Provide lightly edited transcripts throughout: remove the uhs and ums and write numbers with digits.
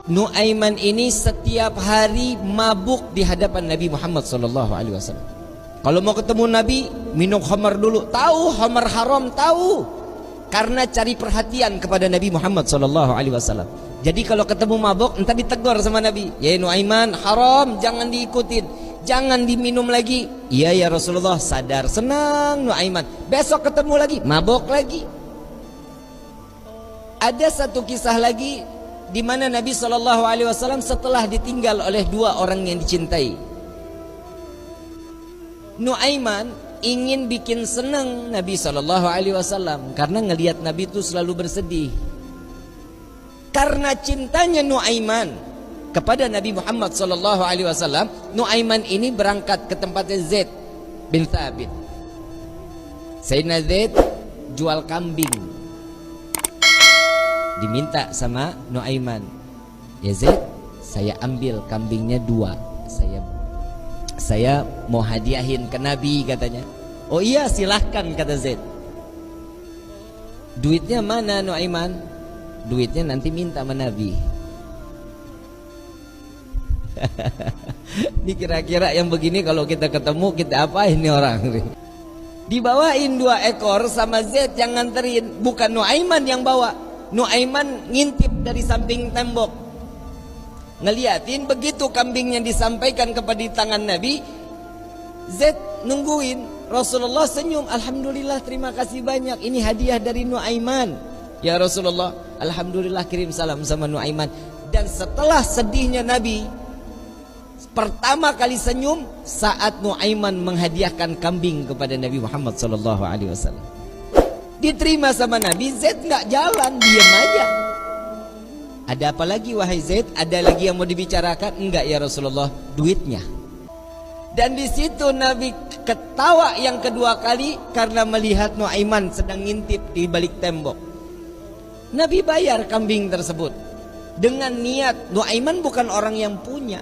Nuaiman ini setiap hari mabuk di hadapan Nabi Muhammad SAW. Kalau mau ketemu Nabi, minum khamar dulu. Tahu khamar haram, tahu. Karena cari perhatian kepada Nabi Muhammad SAW. Jadi kalau ketemu mabuk, entah ditegur sama Nabi. Ya Nuaiman, haram, jangan diikutin, jangan diminum lagi. Iya ya Rasulullah, sadar, senang Nuaiman. Besok ketemu lagi, mabuk lagi. Ada satu kisah lagi di mana Nabi SAW setelah ditinggal oleh dua orang yang dicintai. Nuaiman ingin bikin senang Nabi SAW karena ngelihat Nabi itu selalu bersedih. Karena cintanya Nuaiman kepada Nabi Muhammad SAW, Nuaiman ini berangkat ke tempatnya Zaid bin Thabit. Sayyidina Zaid jual kambing, diminta sama Nuaiman, ya Zaid, saya ambil kambingnya 2, saya mau hadiahin ke Nabi katanya. Oh iya silahkan kata Zaid. Duitnya mana Nuaiman? Duitnya nanti minta sama Nabi. Ini kira-kira yang begini kalau kita ketemu kita apain nih orang? Dibawain 2 ekor sama Zaid yang nganterin, bukan Nuaiman yang bawa. Nuaiman ngintip dari samping tembok, ngeliatin. Begitu kambingnya disampaikan kepada tangan Nabi, Zaid nungguin. Rasulullah senyum, alhamdulillah, terima kasih banyak, ini hadiah dari Nuaiman. Ya Rasulullah, alhamdulillah, kirim salam sama Nuaiman. Dan setelah sedihnya Nabi, pertama kali senyum saat Nuaiman menghadiahkan kambing kepada Nabi Muhammad SAW. Diterima sama Nabi. Zaid nggak jalan, diam aja. Ada apa lagi wahai Zaid? Ada lagi yang mau dibicarakan? Enggak ya Rasulullah, duitnya. Dan di situ Nabi ketawa yang kedua kali karena melihat Nuaiman sedang ngintip di balik tembok. Nabi bayar kambing tersebut dengan niat Nuaiman bukan orang yang punya.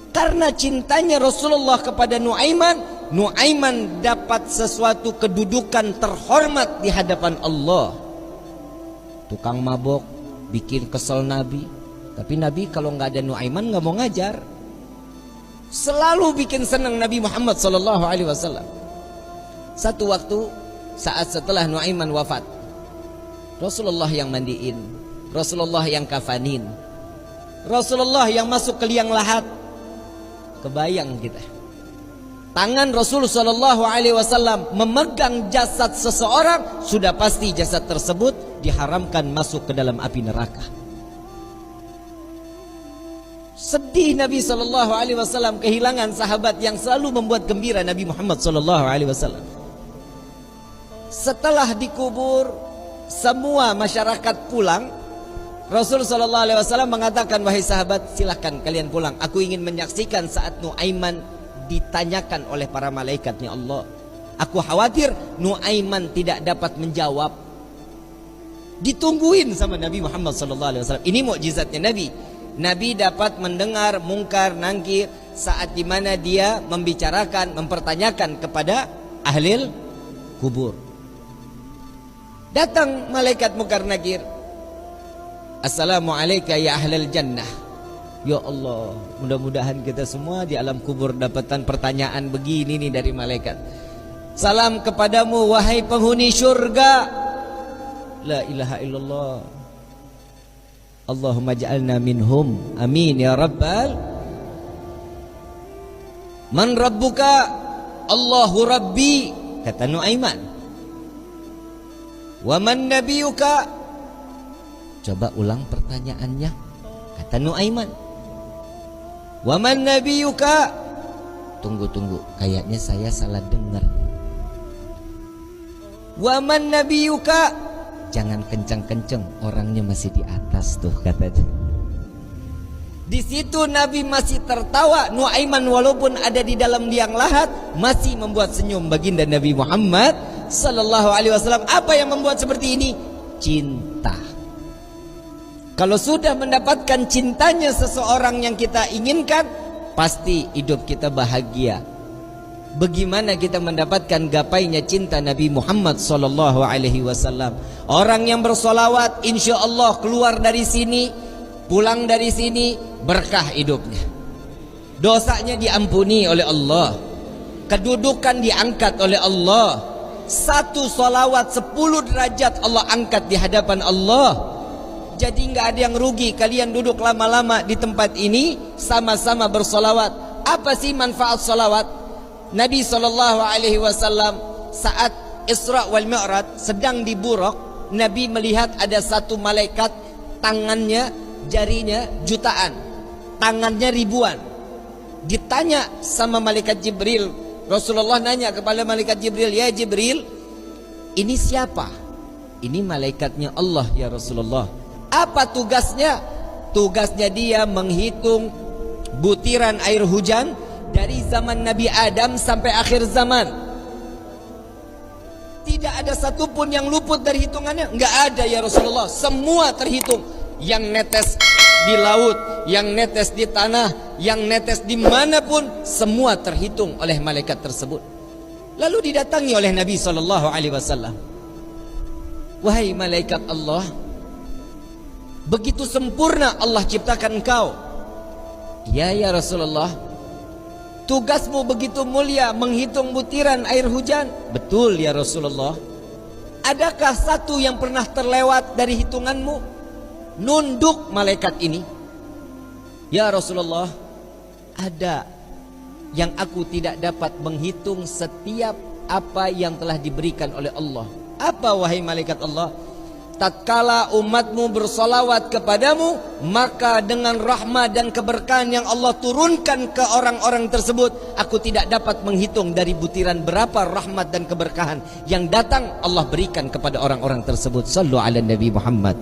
Karena cintanya Rasulullah kepada Nuaiman, Nuaiman dapat sesuatu kedudukan terhormat di hadapan Allah. Tukang mabok bikin kesel Nabi, tapi Nabi kalau nggak ada Nuaiman nggak mau ngajar. Selalu bikin senang Nabi Muhammad SAW. Satu waktu saat setelah Nuaiman wafat, Rasulullah yang mandiin, Rasulullah yang kafanin, Rasulullah yang masuk ke liang lahat. Kebayang kita, tangan Rasul SAW memegang jasad seseorang, sudah pasti jasad tersebut diharamkan masuk ke dalam api neraka. Sedih Nabi SAW kehilangan sahabat yang selalu membuat gembira Nabi Muhammad SAW. Setelah dikubur, semua masyarakat pulang. Rasul SAW mengatakan, wahai sahabat, silahkan kalian pulang. Aku ingin menyaksikan saat Nuaiman ditanyakan oleh para malaikatnya Allah. Aku khawatir Nuaiman tidak dapat menjawab. Ditungguin sama Nabi Muhammad SAW. Ini mukjizatnya Nabi. Nabi dapat mendengar mungkar nangkir saat dimana dia membicarakan, mempertanyakan kepada ahli kubur. Datang malaikat mungkar nakir. Assalamualaikum ya ahlal jannah. Ya Allah, mudah-mudahan kita semua di alam kubur dapatan pertanyaan begini nih dari malaikat. Salam kepadamu wahai penghuni syurga. La ilaha illallah. Allahumma ja'alna minhum. Amin ya rabbal. Man rabbuka? Allahu rabbi, kata Nuaiman. Wa man nabiyuka? Coba ulang pertanyaannya, kata Nuaiman. Wa man nabiyuka? Tunggu, kayaknya saya salah dengar. Wa man nabiyuka? Jangan kencang-kencang, orangnya masih di atas tuh, katanya. Di situ Nabi masih tertawa. Nuaiman walaupun ada di dalam liang lahat masih membuat senyum baginda Nabi Muhammad SAW. Apa yang membuat seperti ini? Cinta. Kalau sudah mendapatkan cintanya seseorang yang kita inginkan, pasti hidup kita bahagia. Bagaimana kita mendapatkan gapainya cinta Nabi Muhammad SAW? Orang yang bersolawat, insya Allah keluar dari sini pulang dari sini berkah hidupnya, dosanya diampuni oleh Allah, kedudukan diangkat oleh Allah. Satu salawat 10 derajat Allah angkat di hadapan Allah. Jadi nggak ada yang rugi kalian duduk lama-lama di tempat ini sama-sama bersolawat. Apa sih manfaat solawat? Nabi SAW saat Isra wal Mi'raj sedang di Buraq, Nabi melihat ada satu malaikat, tangannya, jarinya jutaan, tangannya ribuan. Ditanya sama malaikat Jibril, Rasulullah nanya kepada malaikat Jibril, "Ya Jibril, ini siapa?" "Ini malaikatnya Allah ya Rasulullah." "Apa tugasnya?" "Tugasnya dia menghitung butiran air hujan dari zaman Nabi Adam sampai akhir zaman. Tidak ada satupun yang luput dari hitungannya." "Enggak ada ya Rasulullah, semua terhitung. Yang netes di laut, yang netes di tanah, yang netes dimanapun, semua terhitung oleh malaikat tersebut." Lalu didatangi oleh Nabi SAW. "Wahai malaikat Allah, begitu sempurna Allah ciptakan engkau." "Ya ya Rasulullah, tugasmu begitu mulia menghitung butiran air hujan." "Betul ya Rasulullah." "Adakah satu yang pernah terlewat dari hitunganmu?" Nunduk malaikat ini, "Ya Rasulullah, ada yang aku tidak dapat menghitung setiap apa yang telah diberikan oleh Allah." "Apa wahai malaikat Allah?" "Tatkala umatmu bersolawat kepadamu, maka dengan rahmat dan keberkahan yang Allah turunkan ke orang-orang tersebut, aku tidak dapat menghitung dari butiran berapa rahmat dan keberkahan yang datang Allah berikan kepada orang-orang tersebut." Sallu ala Nabi Muhammad.